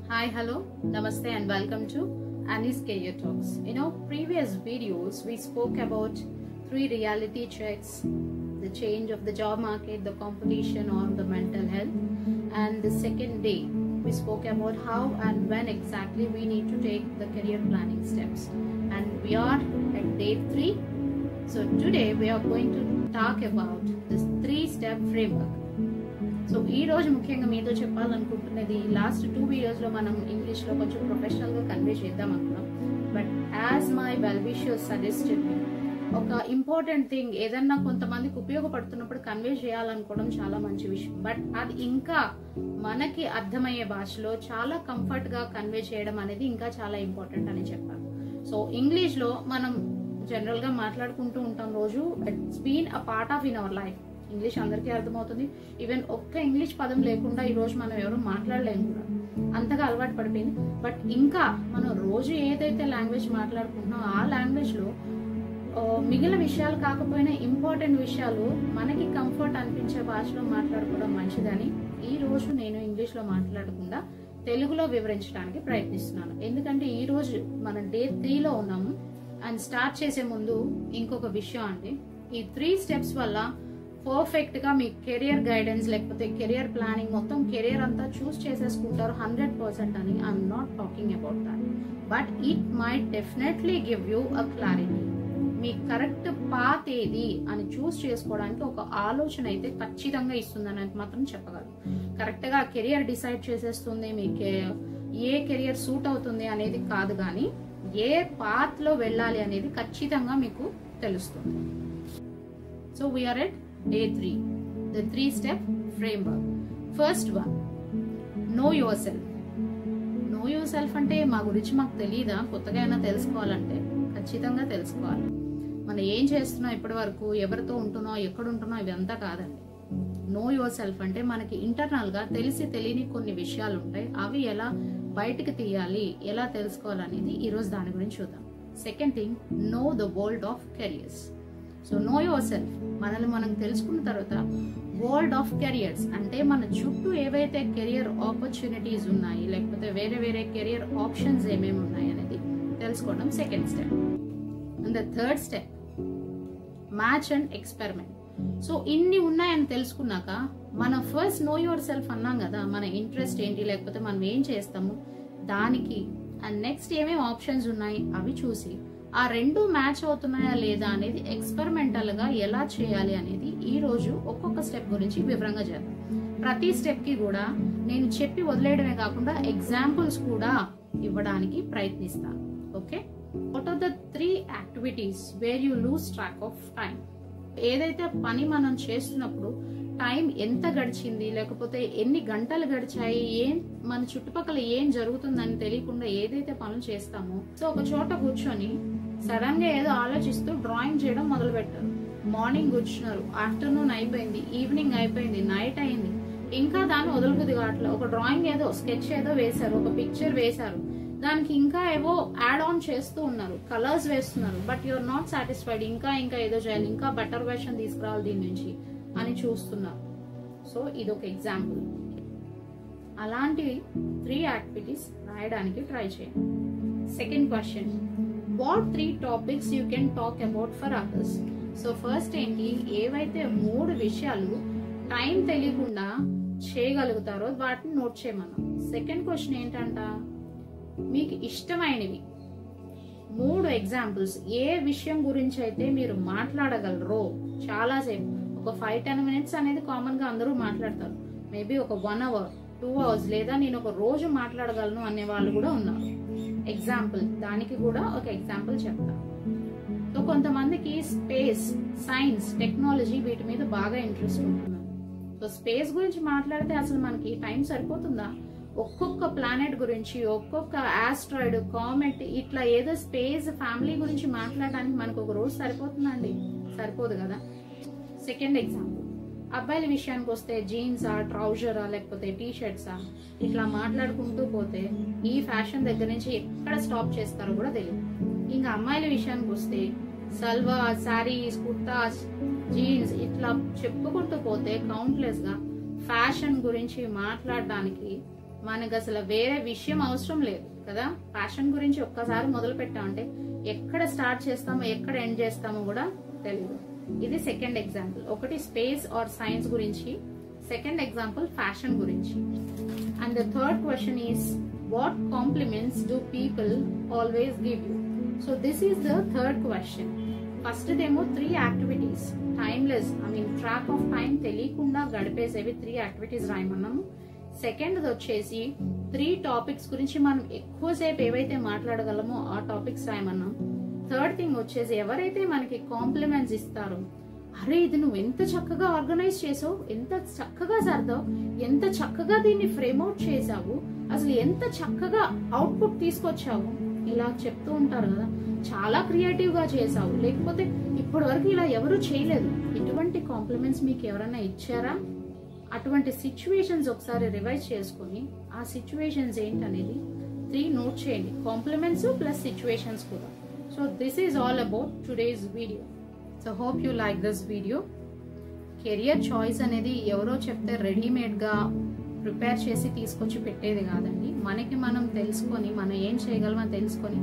Hi, hello, namaste and welcome to Annie's Career Talks. In our previous videos, we spoke about 3 reality checks, the change of the job market, the competition on the mental health, and the second day, we spoke about how and when exactly we need to take the career planning steps. And we are at day 3. So today we are going to talk about this 3-step framework. So ఈ రోజు ముఖ్యంగా మీతో చెప్పాలనుకుంటున్నది last 2 వీడియోస్లో మనం ఇంగ్లీష్లో కొంచెం ప్రొఫెషనల్గా convey చేద్దాం అనుకున్నాం. But as my well wishers suggested me ఒక ఇంపార్టెంట్ థింగ్ ఏదన్నా కొంతమందికి ఉపయోగపడుతున్నప్పుడు కన్వే చేయాలనుకోవడం చాలా మంచి విషయం. బట్ అది ఇంకా మనకి అర్థమయ్యే భాషలో చాలా కంఫర్ట్గా కన్వే చేయడం అనేది ఇంకా చాలా ఇంపార్టెంట్ అని చెప్పాను. సో ఇంగ్లీష్లో మనం జనరల్గా మాట్లాడుకుంటూ ఉంటాం రోజు. It's been a part of in our life. English అందరికీ అర్థమవుతుంది. ఈవెన్ ఒక్క ఇంగ్లీష్ పదం లేకుండా ఈ రోజు మనం ఎవరు మాట్లాడలేము కూడా, అంతగా అలవాటు పడిపోయింది. బట్ ఇంకా మనం రోజు ఏదైతే లాంగ్వేజ్ మాట్లాడుకుంటున్నామో ఆ లాంగ్వేజ్ లో మిగిలిన విషయాలు కాకపోయినా ఇంపార్టెంట్ విషయాలు మనకి కంఫర్ట్ అనిపించే భాషలో మాట్లాడుకోవడం మంచిదని ఈ రోజు నేను ఇంగ్లీష్ లో మాట్లాడకుండా తెలుగులో వివరించడానికి ప్రయత్నిస్తున్నాను. ఎందుకంటే ఈ రోజు మనం డే 3లో ఉన్నాము. అండ్ స్టార్ట్ చేసే ముందు ఇంకొక విషయం అండి, ఈ 3 స్టెప్స్ వల్ల పర్ఫెక్ట్ గా మీ కెరియర్ గైడెన్స్ లేకపోతే కెరియర్ ప్లానింగ్ మొత్తం కెరియర్ అంతా చూస్ చేసేసుకుంటారు 100% అని. I'm not talking about that, but it might definitely give you a clarity. Me correct path ఏది అని చూస్ చేసుకోవడానికి ఒక ఆలోచన అయితే ఖచ్చితంగా ఇస్తుందని మాత్రం చెప్పగలను. కరెక్ట్ గా కెరియర్ డిసైడ్ చేసేస్తుంది, మీ ఏ కెరియర్ సూట్ అవుతుంది అనేది కాదు, కానీ ఏ పాత్ లో వెళ్ళాలి అనేది ఖచ్చితంగా మీకు తెలుస్తుంది. So we're at Day 3, the 3-step framework. First one, know yourself. Know yourself అంటే మా గురించి మాకు తెలియదా? కొత్తగా అయినా తెలుసుకోవాలంటే ఖచ్చితంగా తెలుసుకోవాలి. మనం ఏం చేస్తున్నాం ఇప్పటి వరకు, ఎవరితో ఉంటున్నాం, ఎక్కడ ఉంటున్నాం, ఇదంతా కాదండి. నో యువర్ సెల్ఫ్ అంటే మనకి ఇంటర్నల్ గా తెలిసి తెలియని కొన్ని విషయాలు ఉంటాయి. అవి ఎలా బయటకు తీయాలి, ఎలా తెలుసుకోవాలనేది ఈ రోజు దాని గురించి చూద్దాం. Second thing, know the world of careers. So know yourself, మనల్ని మనం తెలుసుకున్న తర్వాత వరల్డ్ ఆఫ్ కెరియర్స్ అంటే మన చుట్టూ ఏవైతే కెరియర్ ఆపర్చునిటీస్ ఉన్నాయి, లేకపోతే వేరే వేరే కెరియర్ ఆప్షన్స్ ఏమేమి ఉన్నాయి అనేది తెలుసుకోవడం second step. And the third step, match and experiment. So ఇన్ని ఉన్నాయని తెలుసుకున్నాక మనం ఫస్ట్ నో యువర్ సెల్ఫ్ అన్నాం కదా, మన ఇంట్రెస్ట్ ఏంటి, లేకపోతే మనం ఏం చేస్తాము దానికి, అండ్ నెక్స్ట్ ఏమేమి ఆప్షన్స్ ఉన్నాయి అవి చూసి ఆ 2 మ్యాచ్ అవుతున్నాయా లేదా అనేది ఎక్స్పెరిమెంటల్ గా ఎలా చేయాలి అనేది ఈ రోజు ఒక్కొక్క స్టెప్ గురించి వివరంగా చేద్దాం. ప్రతి స్టెప్ కి కూడా నేను చెప్పి వదిలేయడమే కాకుండా ఎగ్జాంపుల్స్ కూడా ఇవ్వడానికి ప్రయత్నిస్తాను. Okay, what are the 3 activities where you lose track of time. ఏదైతే పని మనం చేస్తున్నప్పుడు టైం ఎంత గడిచింది, లేకపోతే ఎన్ని గంటలు గడిచాయి, మన చుట్టుపక్కల ఏం జరుగుతుందని తెలియకుండా ఏదైతే పనులు చేస్తామో, సో ఒక చోట కూర్చొని సడన్ గా ఏదో ఆలోచిస్తూ డ్రాయింగ్ చేయడం మొదలు పెట్టారు. మార్నింగ్ కూర్చున్నారు, ఆఫ్టర్నూన్ అయిపోయింది, ఈవినింగ్ అయిపోయింది, నైట్ అయింది, ఇంకా దాన్ని వదలబుద్ధి కావట్లేదు. ఒక డ్రాయింగ్ ఏదో స్కెచ్ ఏదో వేశారు, ఒక పిక్చర్ వేశారు, దానికి ఇంకా ఏవో యాడ్ ఆన్ చేస్తూ ఉన్నారు, కలర్స్ వేస్తున్నారు, బట్ యూఆర్ నాట్ సాటిస్ఫైడ్, ఇంకా ఇంకా ఏదో చేయాలి, ఇంకా బెటర్ వెర్షన్ తీసుకురావాలి దీని నుంచి అని చూస్తున్నారు. సో ఇదొక ఎగ్జాంపుల్. అలాంటి 3 యాక్టివిటీస్ రాయడానికి ట్రై చేయండి. Second question, what 3 topics you can talk about for others. So first ఏంటి, ఏవైతే 3 విషయాలు టైం తెలియకుండా చేయగలుగుతారో వాటిని నోట్ చేయమన్నాం. సెకండ్ క్వశ్చన్ ఏంటంట, మీకు ఇష్టమైనవి 3 ఎగ్జాంపుల్స్. ఏ విషయం గురించి అయితే మీరు మాట్లాడగలరో చాలాసేపు, ఒక 5-10 మినిట్స్ అనేది కామన్ గా అందరూ మాట్లాడతారు, మేబీ ఒక 1 అవర్ 2 అవర్స్, లేదా నేను ఒక రోజు మాట్లాడగలను అనే వాళ్ళు కూడా ఉన్నారు. ఎగ్జాంపుల్, దానికి కూడా ఒక ఎగ్జాంపుల్ చెప్తా. సో కొంతమందికి స్పేస్, సైన్స్, టెక్నాలజీ వీటి మీద బాగా ఇంట్రెస్ట్ ఉంటున్నారు. సో స్పేస్ గురించి మాట్లాడితే అసలు మనకి టైం సరిపోతుందా? ఒక్కొక్క ప్లానెట్ గురించి, ఒక్కొక్క ఆస్ట్రాయిడ్, కామెట్, ఇట్లా ఏదో స్పేస్ ఫ్యామిలీ గురించి మాట్లాడడానికి మనకు ఒక రోజు సరిపోతుందండి? సరిపోదు కదా. సెకండ్ ఎగ్జాంపుల్, అబ్బాయిల విషయానికి వస్తే జీన్సా, ట్రౌజరా, లేకపోతే టీ షర్ట్సా, ఇట్లా మాట్లాడుకుంటూ పోతే ఈ ఫ్యాషన్ దగ్గర నుంచి ఎక్కడ స్టాప్ చేస్తారో కూడా తెలియదు. ఇంకా అమ్మాయిల విషయానికి వస్తే సల్వార్, శారీస్, కుర్తాస్, జీన్స్, ఇట్లా చెప్పుకుంటూ పోతే కౌంట్లెస్ గా ఫ్యాషన్ గురించి మాట్లాడడానికి మనకు అసలు వేరే విషయం అవసరం లేదు కదా. ప్యాషన్ గురించి ఒక్కసారి మొదలు పెట్టామంటే ఎక్కడ స్టార్ట్ చేస్తామో ఎక్కడ ఎండ్ చేస్తామో కూడా తెలియదు. ఇది సెకండ్ ఎగ్జాంపుల్. ఒకటి స్పేస్ ఆర్ సైన్స్ గురించి, సెకండ్ ఎగ్జాంపుల్ ఫ్యాషన్ గురించి. And the third question is what compliments do people always give you. So this is the third question. First దేమో 3 activities, timeless, track of time తెలియకుండా గడిపేసేవి 3 activities రాయమన్నాము. Second వచ్చేసి 3 topics గురించి మనం ఎక్కువసేపు ఏవైతే మాట్లాడగలమో ఆ టాపిక్స్ రాయమన్నాం. థర్డ్ థింగ్ వచ్చేసి ఎవరైతే మనకి కాంప్లిమెంట్స్ ఇస్తారో, అరే ఇది నువ్వు ఎంత చక్కగా ఆర్గనైజ్ చేసావు, ఎంత చక్కగా సర్దావు, ఎంత చక్కగా దీన్ని ఫ్రేమ్అవుట్ చేసావు, అసలు ఎంత చక్కగా అవుట్పుట్ తీసుకొచ్చావు, ఇలా చెప్తూ ఉంటారు కదా. చాలా క్రియేటివ్ గా చేసావు, లేకపోతే ఇప్పటి వరకు ఇలా ఎవరు చేయలేదు. ఇటువంటి కాంప్లిమెంట్స్ మీకు ఎవరైనా ఇచ్చారా? అటువంటి సిచ్యువేషన్స్ ఒకసారి రివైజ్ చేసుకుని ఆ సిచ్యువేషన్స్ ఏంటనేది 3 నోట్ చేయండి. కాంప్లిమెంట్స్ ప్లస్ సిచ్యువేషన్స్ కూడా. So this is all about today's video. So hope you like this video. Career choice అనేది ఎవరో చెప్తే రెడీమేడ్ గా ప్రిపేర్ చేసి తీసుకొచ్చి పెట్టేది కాదండి. మనకి మనం తెలుసుకొని మనం ఏం చేయగలమని తెలుసుకొని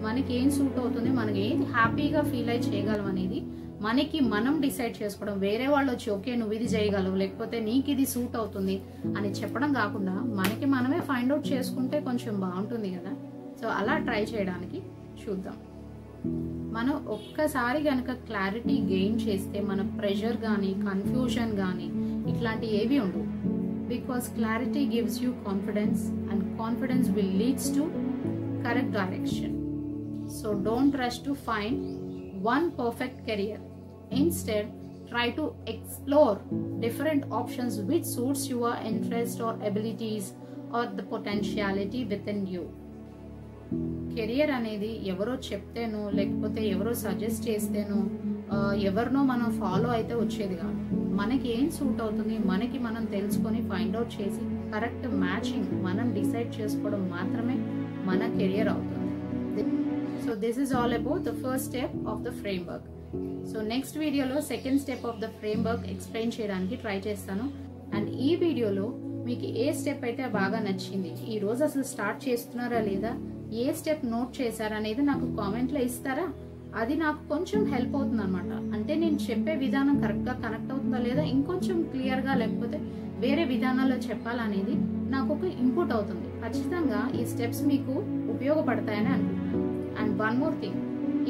మనకి ఏం సూట్ అవుతుంది, మనకి ఏది హ్యాపీగా ఫీల్ అయి చేయగలం అనేది మనకి మనం డిసైడ్ చేసుకోవడం. వేరే వాళ్ళు వచ్చి ఓకే నువ్వు ఇది చేయగలవు, లేకపోతే నీకు ఇది సూట్ అవుతుంది అని చెప్పడం కాకుండా మనకి మనమే ఫైండ్ అవుట్ చేసుకుంటే కొంచెం బాగుంటుంది కదా. సో అలా ట్రై చేయడానికి చూద్దాం. మనం ఒక్కసారి కనుక క్లారిటీ గెయిన్ చేస్తే మన ప్రెషర్ కానీ కన్ఫ్యూజన్ కానీ ఇట్లాంటి ఏవి ఉండవు. Because clarity gives you confidence and confidence will leads to correct direction. So don't rush to find one perfect career. Instead, try to explore different options which suits your interest or abilities or the potentiality within you. Career అనేది ఎవరో చెప్తేనో లేకపోతే ఎవరో suggest చేస్తేనో ఎవరినో మనం follow అయితే వచ్చేది కాదు. మనకి ఏం సూట్ అవుతుంది మనకి మనం తెలుసుకొని ఫైండ్ అవుట్ చేసి కరెక్ట్ మ్యాచింగ్ మనం డిసైడ్ చేసుకోవడం మాత్రమే మన కెరియర్ అవుతుంది. So this is all about the first step of the framework. So next video lo second step of the framework explain cheyadaniki try chestanu. And ee video lo meeku A step అయితే బాగా నచ్చింది, ఈ రోజు అసలు start చేస్తున్నారా లేదా, ఏ step note చేశారా అనేది నాకు కామెంట్ లో ఇస్తారా? అది నాకు కొంచెం హెల్ప్ అవుతుంది అనమాట. అంటే నేను చెప్పే విధానం కరెక్ట్ గా కనెక్ట్ అవుతుందా లేదా, ఇంకొంచెం క్లియర్ గా లేకపోతే వేరే విధానాల్లో చెప్పాలనేది నాకు ఒక ఇన్పుట్ అవుతుంది. ఖచ్చితంగా ఈ స్టెప్స్ మీకు ఉపయోగపడతాయని అనుకుంటున్నాను. అండ్ వన్ మోర్ థింగ్,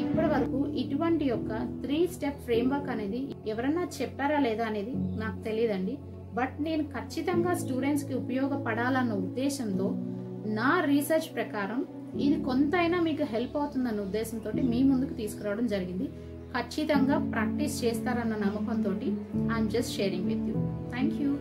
ఇప్పటి వరకు ఇటువంటి యొక్క 3 స్టెప్ ఫ్రేమ్వర్క్ అనేది ఎవరన్నా చెప్పారా లేదా అనేది నాకు తెలియదండి. బట్ నేను ఖచ్చితంగా స్టూడెంట్స్ కి ఉపయోగపడాలన్న ఉద్దేశంతో నా రీసెర్చ్ ప్రకారం ఇది కొంతైనా మీకు హెల్ప్ అవుతుందన్న ఉద్దేశంతో మీ ముందుకు తీసుకురావడం జరిగింది. ఖచ్చితంగా ప్రాక్టీస్ చేస్తారన్న నమ్మకంతో I'm just sharing with you. Thank you.